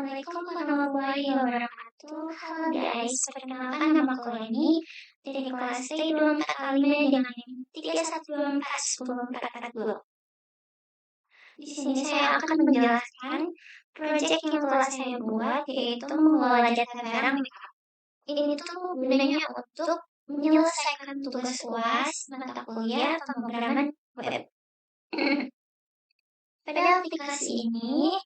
Assalamualaikum warahmatullahi wabarakatuh. Halo guys, perkenalkan nama aku Leni dari kelas T24A5 dengan NIM 3124104442. Di sini saya akan menjelaskan proyek yang telah saya buat, yaitu mengelola data barang makeup. Ini tuh gunanya untuk menyelesaikan tugas UAS, mata kuliah, atau pemrograman web. Pada aplikasi ini,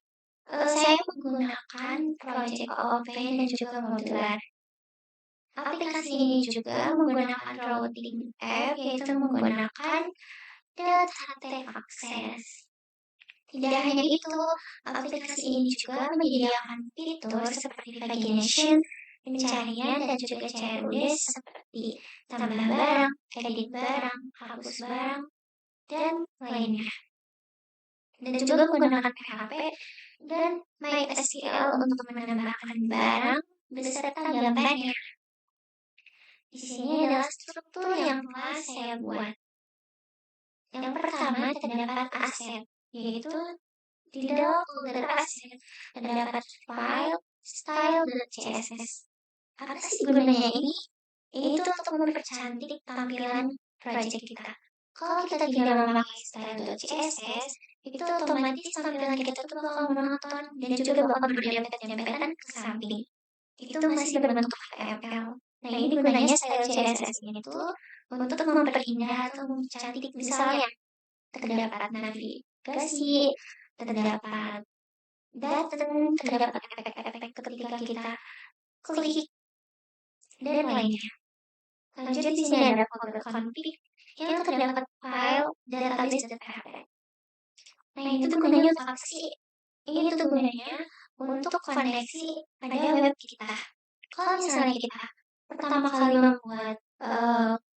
saya menggunakan Project OOP dan juga Modular. Aplikasi ini juga menggunakan routing app, yaitu menggunakan data tag access. Tidak hanya itu, aplikasi ini juga menyediakan fitur seperti pagination, pencarian, dan juga CRUD seperti tambah barang, edit barang, hapus barang, dan lainnya. Dan juga menggunakan PHP dan MySQL untuk menambahkan barang beserta gambarnya. Di sini adalah struktur yang telah saya buat. Yang pertama terdapat aset, yaitu di dalam folder aset terdapat file style.css. Apa sih gunanya ini? Ini tuh untuk mempercantik tampilan project kita. Kalau kita tidak memakai style.css, itu otomatis tampilan kita tuh bakal monoton dan juga bakal berdempet-dempetan ke samping. Itu masih berbentuk HTML. Nah, ini gunanya style CSS ini tuh untuk memperindah atau mempercantik, misalnya terdapat navigasi, terdapat button, terdapat efek-efek ketika kita klik, dan lainnya. Lanjut, di sini ada folder config yang terdapat file database.php. Nah, itu tuh gunanya untuk apa sih? Ini tuh gunanya untuk koneksi pada web kita. Kalau misalnya kita pertama kali membuat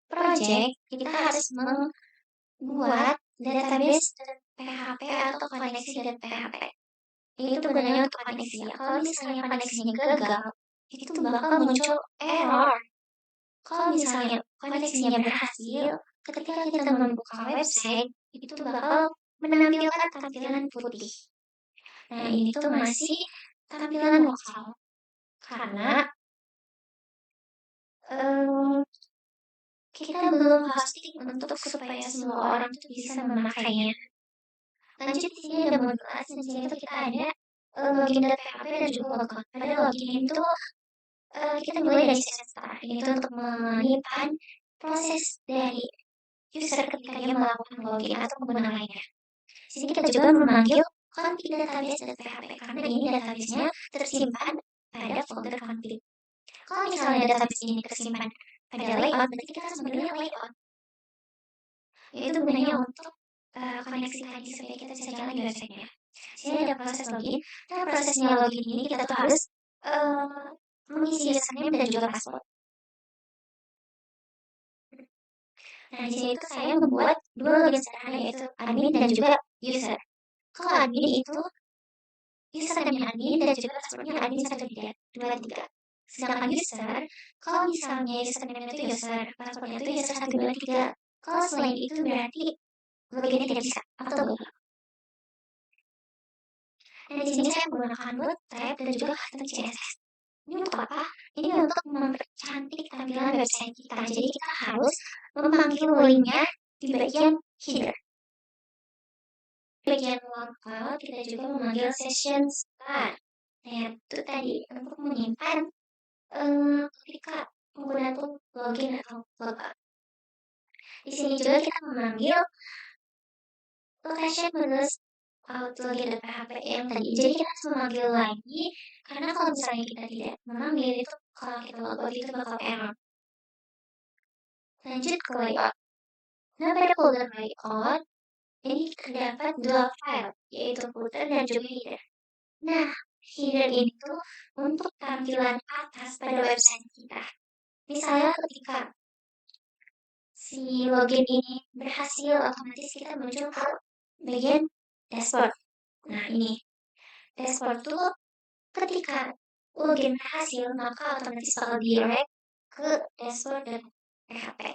project, kita harus membuat database PHP atau koneksi PHP. Itu gunanya untuk koneksi ya. Kalau misalnya koneksinya gagal, itu bakal muncul error. Kalau misalnya koneksinya berhasil, ketika kita membuka website, itu bakal menampilkan tampilan putih. Nah, ini tuh masih tampilan lokal. Karena kita belum hosting untuk supaya semua orang tuh bisa memakainya. Lanjut, di sini ada modul as, di sini tuh kita ada login.php dan juga logout. Pada login itu kita mulai dari session start. Ini tuh untuk menyimpan proses dari user ketika dia melakukan login atau pengguna lainnya. Di sini kita juga memanggil config database.php karena ini database-nya tersimpan pada folder config. Kalau misalnya database ini tersimpan pada layout, berarti kita harus memanggilnya layout. Itu gunanya untuk koneksi tadi supaya kita bisa jalan di website-nya. Sini ada proses login. Nah, prosesnya login ini kita tuh harus mengisi username dan juga password. Nah, di sini tuh saya membuat dua login sederhana, yaitu admin dan juga user. Kalau admin itu username-nya admin dan juga passwordnya admin 123. Sedangkan user, kalau misalnya username itu user, passwordnya itu user 123. Kalau selain itu berarti loginnya tidak bisa atau gagal. Nah, di sini saya menggunakan Bootstrap dan juga custom CSS. Ini untuk apa? Ini untuk mempercantik tampilan website kita. Jadi kita harus memanggil linknya di bagian header. Di bagian logout kita juga memanggil session start. Nah, itu tadi untuk menyimpan ketika pengguna itu login atau logout. Di sini juga kita memanggil location menurut login dan PHP yang tadi. Jadi kita harus memanggil lagi, karena kalau misalnya kita tidak memanggil itu, kalau kita logout itu bakal error. Lanjut ke layout. Nah, pada folder layout, ini terdapat dua file, yaitu footer dan juga header. Nah, header ini tuh untuk tampilan atas pada website kita. Misalnya ketika si login ini berhasil, otomatis kita muncul ke bagian dashboard. Nah, ini dashboard tuh ketika login berhasil, maka otomatis bakal direct ke dashboard dan PHP.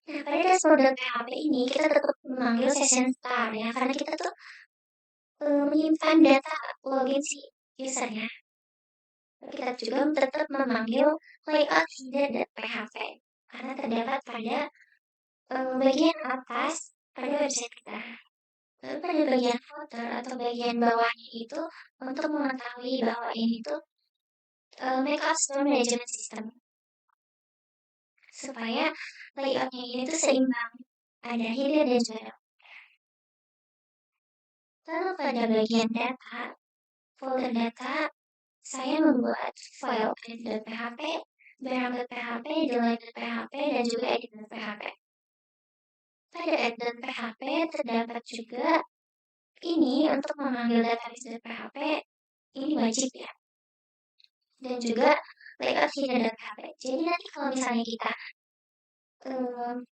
Nah, pada dashboard dan PHP ini kita tetap memanggil session start ya, karena kita tuh menyimpan data login si usernya. kita juga tetap memanggil layout header dan PHP karena terdapat pada bagian atas pada website kita. Lalu pada bagian footer atau bagian bawahnya itu untuk mengetahui bahwa ini tuh Makeup Store Management System supaya layoutnya ini tuh seimbang, ada header dan juga. Lalu pada bagian data, folder data, saya membuat file edit.php, barang.php, delete.php, dan juga edit.php. Pada edit.php terdapat juga ini untuk memanggil database.php, ini wajib ya. Dan juga layout header.php. Jadi nanti kalau misalnya kita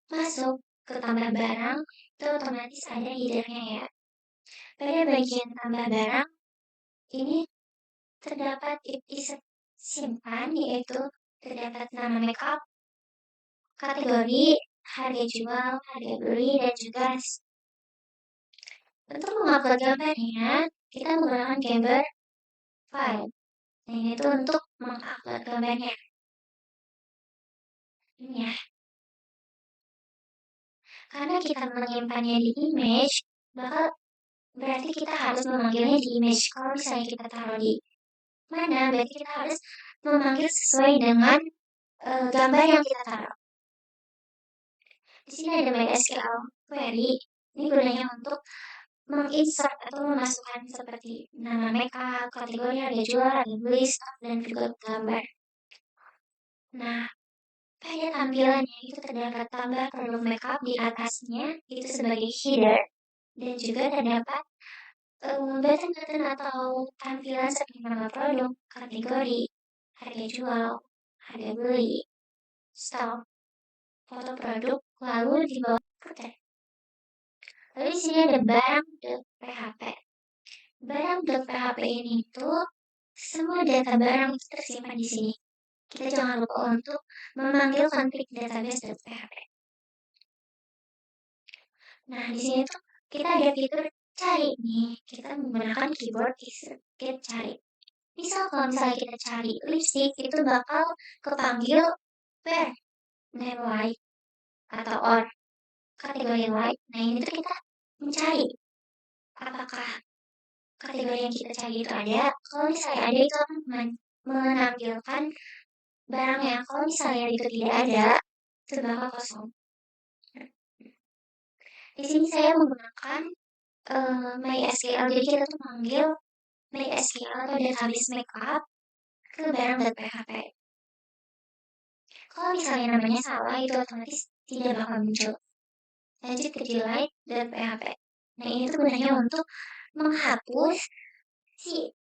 masuk ke tambah barang, itu otomatis ada headernya ya. Pada bagian tambah barang, ini terdapat simpan, yaitu terdapat nama makeup, kategori, harga jual, harga beli, dan juga untuk mengupload gambarnya, kita menggunakan Gambar file. Nah, ini tuh untuk mengupload gambarnya. Ini ya. Karena kita menyimpannya di image, berarti kita harus memanggilnya di image. Kalau misalnya kita taruh di mana, berarti kita harus memanggil sesuai dengan gambar yang kita taruh. Di sini ada MySQL query. Ini gunanya untuk menginsert atau memasukkan seperti nama makeup, kategori, harga jual, harga beli, stok, dan juga gambar. Nah, pada tampilannya itu terdapat tambah produk makeup di atasnya itu sebagai header dan juga terdapat button-button atau tampilan seperti nama produk, kategori, harga jual, harga beli, stok, foto produk, lalu di bawah footer. Lalu di sini ada barang.php. Barang.php ini tuh semua data barang itu tersimpan di sini. Kita jangan lupa untuk memanggil config database.php. Nah, di sini tuh kita ada fitur cari nih. Kita menggunakan keyboard insert cari. Misal kalau misalnya kita cari lipstick itu bakal kepanggil where, name white, atau or, kategori white. Nah, ini tuh kita mencari apakah kategori yang kita cari itu ada. Kalau misalnya ada itu akan menampilkan barangnya. Kalau misalnya itu tidak ada, itu bakal kosong. Di sini saya menggunakan MySQL. Jadi kita tuh manggil MySQL atau database makeup ke barang.php. Kalau misalnya namanya salah, itu otomatis tidak bakal muncul. Lanjut ke delete.php. Nah, ini tuh gunanya untuk menghapus si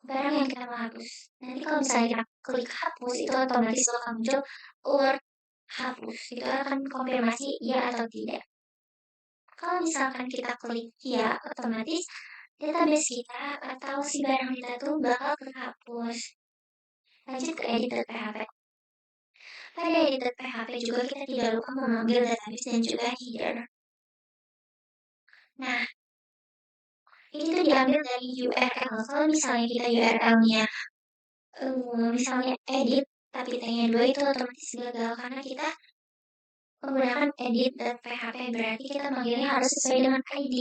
barang yang kita mau hapus. Nanti kalau misalnya kita klik hapus, itu otomatis bakal muncul alert hapus. Itu akan konfirmasi ya atau tidak. Kalau misalkan kita klik ya, otomatis database kita atau si barang kita tuh bakal terhapus. Lanjut ke edit.php. Pada edit.php juga kita tidak lupa memanggil database dan juga header. Nah, ini tuh diambil dari URL. Kalau misalnya kita URL-nya misalnya edit tapi T-nya 2 itu otomatis gagal karena kita menggunakan edit.php, berarti kita manggilnya harus sesuai dengan ID.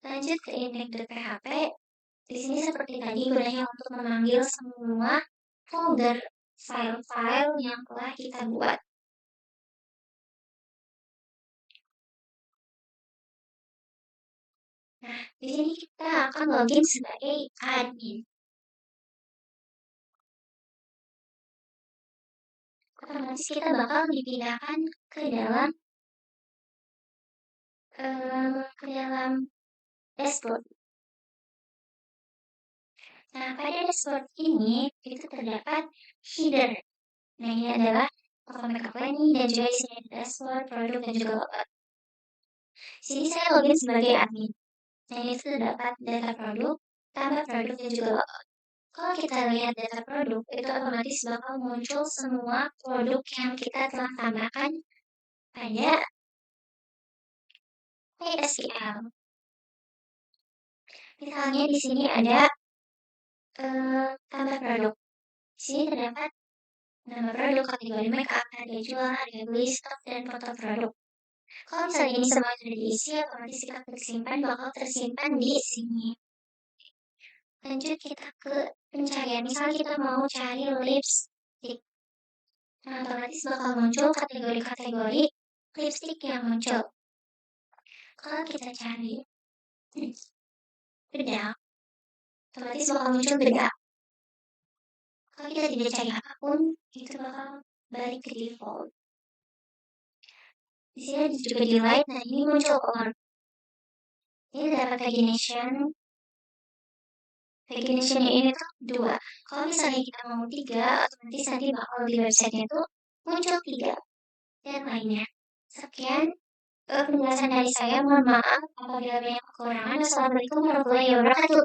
Lanjut ke index.php. Di sini seperti tadi gunanya untuk memanggil semua folder file-file yang telah kita buat. Nah, di sini kita akan login sebagai admin. Otomatis kita bakal dipindahkan ke dalam dashboard. Nah, pada dashboard ini itu terdapat header. Nah, ini adalah token makeup planning dan juga isinya dashboard, produk, dan juga logout. Sini saya login sebagai admin. Nah, ini terdapat data produk, tambah produk, dan juga logout. Kalau kita lihat data produk, itu otomatis bakal muncul semua produk yang kita telah tambahkan pada MySQL. Misalnya di sini ada tambah produk. Di sini terdapat nama produk, kategori makeup, harga jual, harga beli, stok, dan foto produk. Kalau misalnya ini semua sudah diisi, otomatis kita klik simpan bakal tersimpan di sini. Lanjut kita ke pencarian. Misalnya kita mau cari lipstick. Nah, otomatis bakal muncul kategori-kategori lipstick yang muncul. Kalau kita cari bedak, otomatis bakal muncul bedak. Kalau kita tidak cari apapun, itu bakal balik ke default. Di sini ada juga di light, nah ini muncul on. Ini dapat pagination. Pagination ini tuh 2. Kalau misalnya kita mau 3, otomatis nanti bakal di website-nya tuh muncul 3 dan lainnya. Sekian penjelasan dari saya. Mohon maaf apabila banyak kekurangan. Wassalamualaikum warahmatullahi wabarakatuh.